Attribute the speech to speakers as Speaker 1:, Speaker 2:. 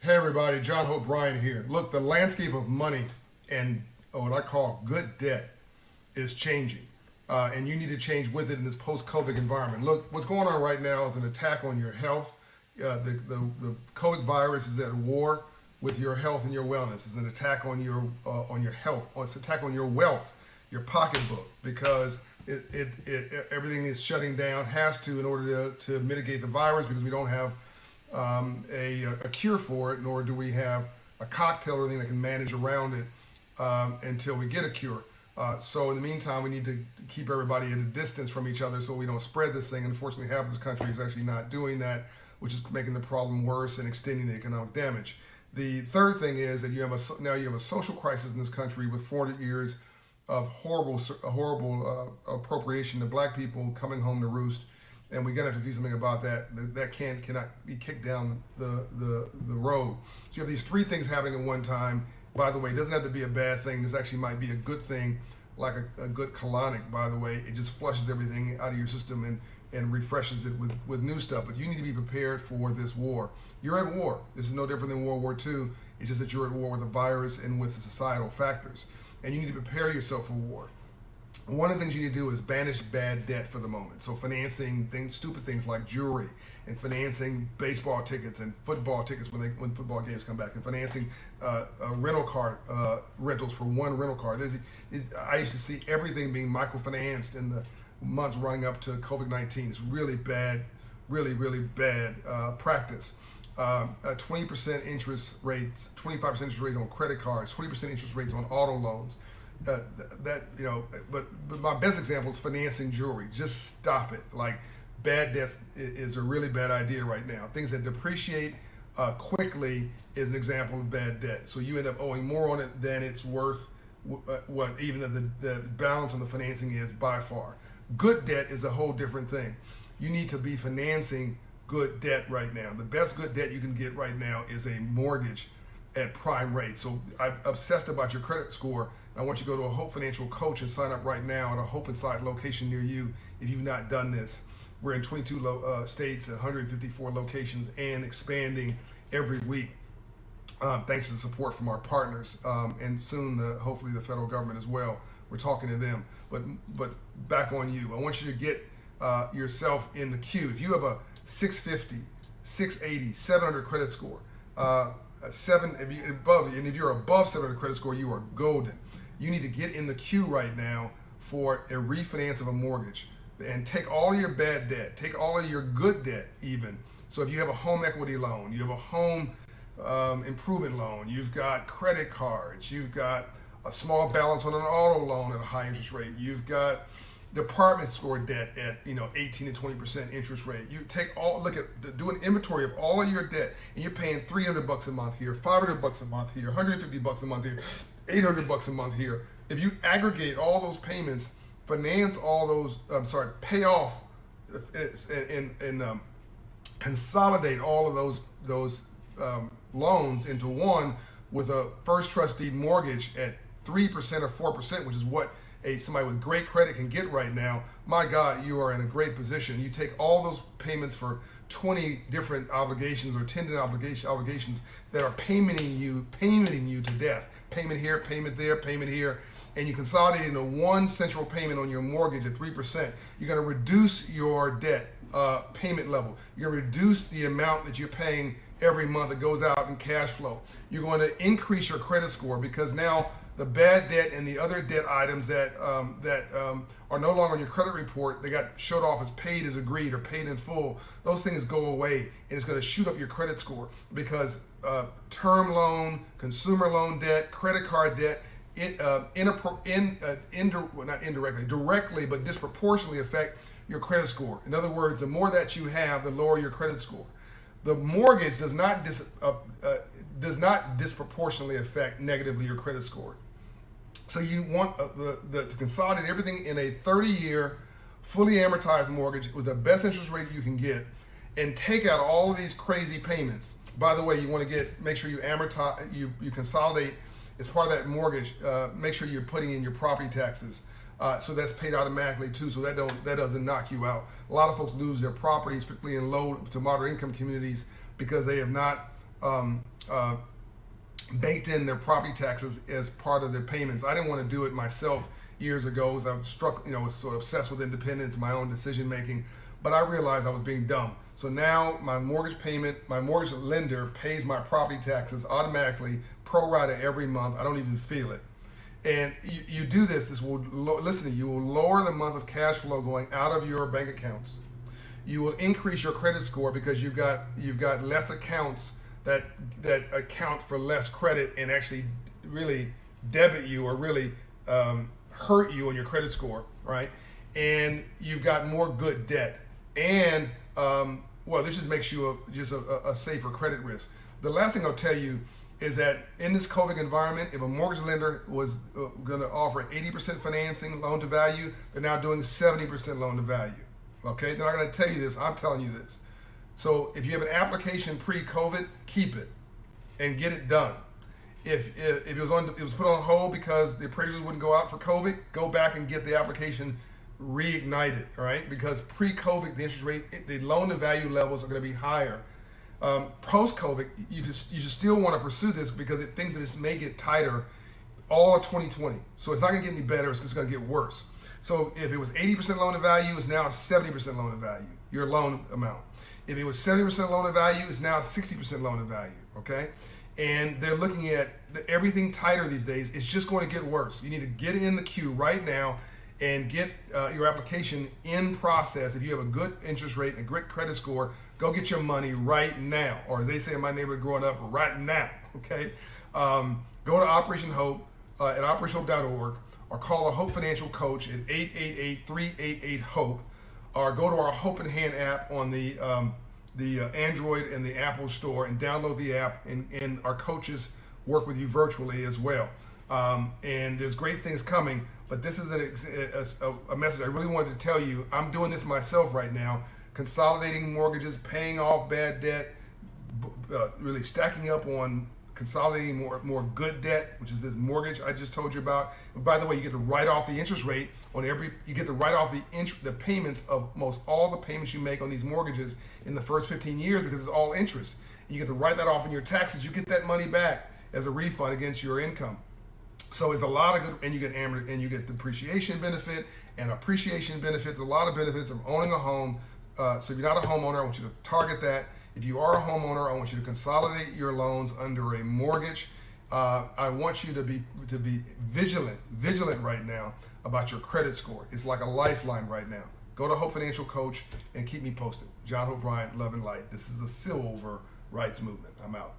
Speaker 1: Hey everybody, John Hope Bryan here. Look, the landscape of money and what I call good debt is changing. And you need to change with it in this post-COVID environment. Look, what's going on right now is an attack on your health. The COVID virus is at war with your health and your wellness. It's an attack on your health. It's an attack on your wealth, your pocketbook, because everything is shutting down, has to, in order to mitigate the virus, because we don't have a cure for it, nor do we have a cocktail or anything that can manage around it until we get a cure. So in the meantime, we need to keep everybody at a distance from each other so we don't spread this thing. Unfortunately, half of this country is actually not doing that, which is making the problem worse and extending the economic damage. The third thing is that now you have a social crisis in this country with 400 years of horrible appropriation of black people coming home to roost. And we're gonna have to do something about that. That cannot be kicked down the road. So you have these three things happening at one time. By the way, it doesn't have to be a bad thing. This actually might be a good thing, like a good colonic, by the way. It just flushes everything out of your system and refreshes it with new stuff. But you need to be prepared for this war. You're at war. This is no different than World War II. It's just that you're at war with the virus and with the societal factors. And you need to prepare yourself for war. One of the things you need to do is banish bad debt for the moment. So financing stupid things like jewelry, and financing baseball tickets and football tickets when football games come back, and financing rental car rentals for one rental car. I used to see everything being microfinanced in the months running up to COVID-19. It's really bad, really bad practice. 20% interest rates, 25% interest rates on credit cards, 20% interest rates on auto loans. But my best example is financing jewelry. Just stop it. Like, bad debts is a really bad idea right now. Things that depreciate quickly is an example of bad debt. So you end up owing more on it than it's worth, what even the balance on the financing is by far. Good debt is a whole different thing. You need to be financing good debt right now. The best good debt you can get right now is a mortgage at prime rate. So I'm obsessed about your credit score. I want you to go to a Hope Financial Coach and sign up right now at a Hope Inside location near you if you've not done this. We're in 22 states, 154 locations, and expanding every week, thanks to the support from our partners, and soon hopefully the federal government as well. We're talking to them. But back on you. I want you to get yourself in the queue. If you have a 650, 680, 700 credit score, if you're above 700 credit score, you are golden. You need to get in the queue right now for a refinance of a mortgage, and take all of your bad debt, take all of your good debt even. So if you have a home equity loan, you have a home improvement loan, you've got credit cards, you've got a small balance on an auto loan at a high interest rate, you've got department store debt at 18 to 20% interest rate. You do an inventory of all of your debt, and you're paying $300 a month here, $500 a month here, $150 a month here, $800 a month here. If you aggregate all those payments, finance all those, pay off and consolidate all of those loans into one with a first trust deed mortgage at 3% or 4%, which is what somebody with great credit can get right now. My God, you are in a great position. You take all those payments for 20 different obligations or 10 obligations that are paymenting you to death. Payment here, payment there, payment here, and you consolidate into one central payment on your mortgage at 3%. You're going to reduce your debt payment level. You're going to reduce the amount that you're paying every month that goes out in cash flow. You're going to increase your credit score, because now the bad debt and the other debt items that are no longer on your credit report, they got showed off as paid as agreed or paid in full. Those things go away, and it's going to shoot up your credit score, because term loan, consumer loan debt, credit card debt, directly but disproportionately affect your credit score. In other words, the more that you have, the lower your credit score. The mortgage does not disproportionately affect negatively your credit score. So you want to consolidate everything in a 30-year, fully amortized mortgage with the best interest rate you can get, and take out all of these crazy payments. By the way, you want to make sure you amortize, you consolidate as part of that mortgage. Make sure you're putting in your property taxes, so that's paid automatically too. So that doesn't knock you out. A lot of folks lose their properties, particularly in low to moderate income communities, because they have not um, uh, baked in their property taxes as part of their payments. I didn't want to do it myself years ago. As I was sort of obsessed with independence, my own decision making. But I realized I was being dumb. So now my mortgage lender pays my property taxes automatically, pro rata every month. I don't even feel it. And you do this. This will listen to you. Will lower the month of cash flow going out of your bank accounts. You will increase your credit score because you've got less accounts that account for less credit and actually really debit you or really hurt you on your credit score, right? And you've got more good debt. And this just makes you a safer credit risk. The last thing I'll tell you is that in this COVID environment, if a mortgage lender was going to offer 80% financing loan to value, they're now doing 70% loan to value. Okay, they're not going to tell you this. I'm telling you this. So if you have an application pre-COVID, keep it and get it done. If it was put on hold because the appraisers wouldn't go out for COVID, go back and get the application reignited. All right, because pre-COVID, the interest rate, the loan to value levels are going to be higher. Post-COVID, you should still want to pursue this because things just may get tighter all of 2020. So it's not going to get any better. It's just going to get worse. So if it was 80% loan to value, it's now 70% loan to value, your loan amount. If it was 70% loan to value, it's now 60% loan to value, okay? And they're looking at everything tighter these days. It's just going to get worse. You need to get in the queue right now and get your application in process. If you have a good interest rate and a great credit score, go get your money right now. Or as they say in my neighborhood growing up, right now, okay? Go to Operation Hope at operationhope.org or call a Hope Financial Coach at 888-388-HOPE. Or go to our Hope in Hand app on the Android and the Apple Store and download the app, and our coaches work with you virtually as well. And there's great things coming, but this is a message I really wanted to tell you. I'm doing this myself right now, consolidating mortgages, paying off bad debt, really stacking up on consolidating more good debt, which is this mortgage I just told you about. And by the way, you get to write off the interest rate on you get to write off the payments of most all the payments you make on these mortgages in the first 15 years because it's all interest. And you get to write that off in your taxes. You get that money back as a refund against your income. So it's a lot of good, and you get depreciation benefit and appreciation benefits, a lot of benefits of owning a home. So if you're not a homeowner, I want you to target that. If you are a homeowner, I want you to consolidate your loans under a mortgage. I want you to be vigilant right now about your credit score. It's like a lifeline right now. Go to Hope Financial Coach and keep me posted. John Hope Bryant, Love and Light. This is the Civil Rights Movement. I'm out.